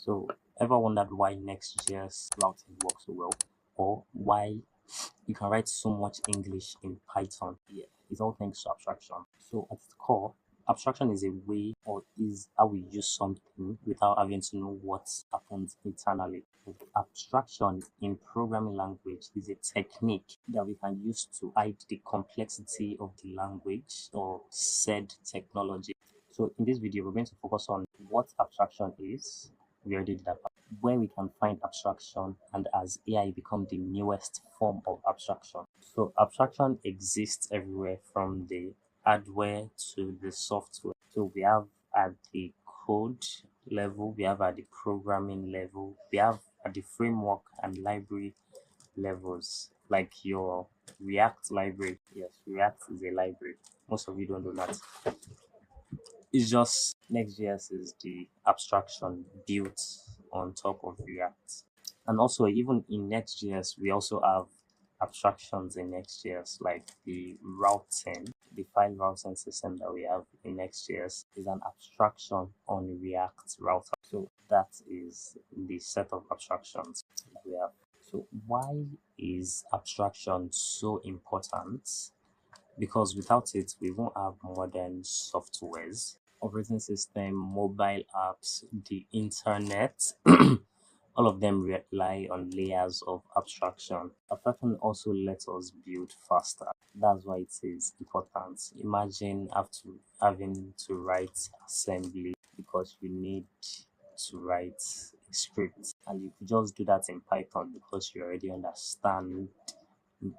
So, ever wondered why Next.js routing works so well, or why you can write so much English in Python? Yeah, it's all thanks to abstraction. So, at its core, abstraction is a way or is how we use something without having to know what happens internally. Abstraction in programming language is a technique that we can use to hide the complexity of the language or said technology. So in this video, we're going to focus on what abstraction is. We already did that part. Where we can find abstraction, and as AI become the newest form of abstraction. So abstraction exists everywhere from the hardware to the software. So we have at the code level, we have at the programming level, we have at the framework and library levels, like your React library. Yes, React is a library. Most of you don't know that. It's just Next.js is the abstraction built on top of React. And also, even in Next.js, we also have abstractions in Next.js, like the routing, the file routing system that we have in Next.js is an abstraction on React router. So that is the set of abstractions we have. So why is abstraction so important? Because without it, we won't have modern softwares, operating system, mobile apps, the internet. All of them rely on layers of abstraction. Abstraction also lets us build faster. That's why it is important. Imagine having to write assembly because you need to write a script, and you could just do that in Python because you already understand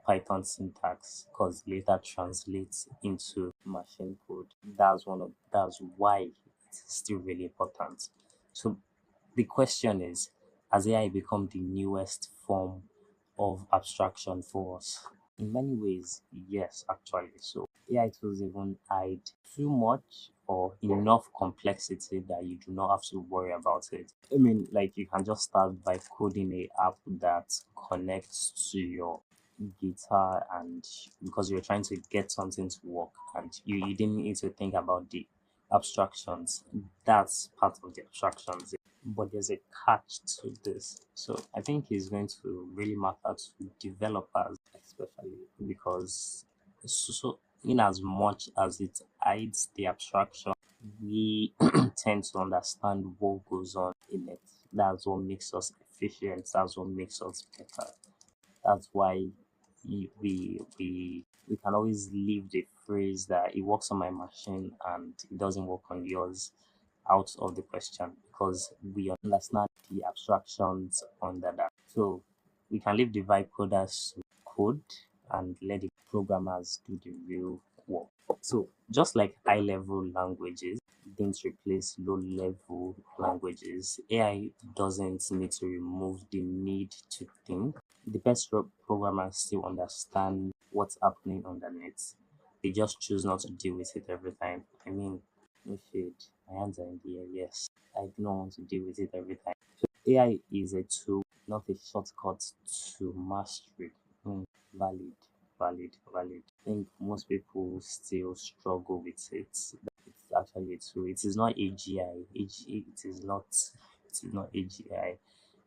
Python syntax, because later translates into machine code. That's why it's still really important. So the question is, has AI become the newest form of abstraction for us? In many ways, yes, actually. So AI tools even hide too much or enough complexity that you do not have to worry about it. I mean, like you can just start by coding a app that connects to your guitar, and because you're trying to get something to work and you didn't need to think about the abstractions. That's part of the abstractions, but there's a catch to this. So I think it's going to really matter to developers, especially because in as much as it hides the abstraction, we tend to understand what goes on in it. That's what makes us efficient. That's what makes us better. That's why we can always leave the phrase that it works on my machine and it doesn't work on yours out of the question, because we understand the abstractions under that. So we can leave the vibe coders to code and let the programmers do the real work. So just like high level languages didn't replace low level languages, AI doesn't need to remove the need to think. The best programmers still understand what's happening underneath. They just choose not to deal with it every time. I mean, no shade. My hands are in the air, yes. I do not want to deal with it every time. So AI is a tool, not a shortcut to mastery. Valid, valid. I think most people still struggle with it. It's actually a tool. It is not AGI. It is not AGI.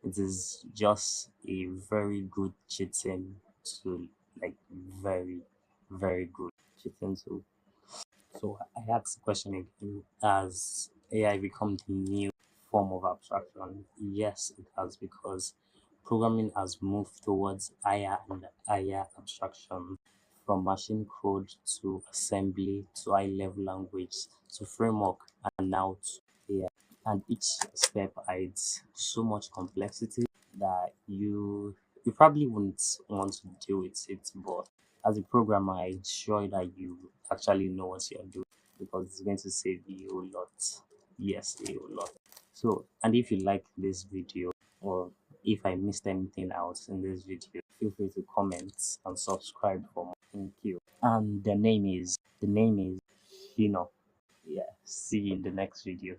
It is just a very good cheating tool, like very, very good cheating tool. So I asked the question again, has AI become the new form of abstraction? Yes, it has, because programming has moved towards higher and higher abstraction, from machine code to assembly to high level language to framework and now to AI. And each step hides so much complexity that you probably wouldn't want to deal with it, but as a programmer, I ensure that you actually know what you're doing, because it's going to save you a whole lot. Yes, a whole lot. So, and if you like this video, or if I missed anything out in this video, feel free to comment and subscribe for more. Thank you. And the name is Shino. Yeah, see you in the next video.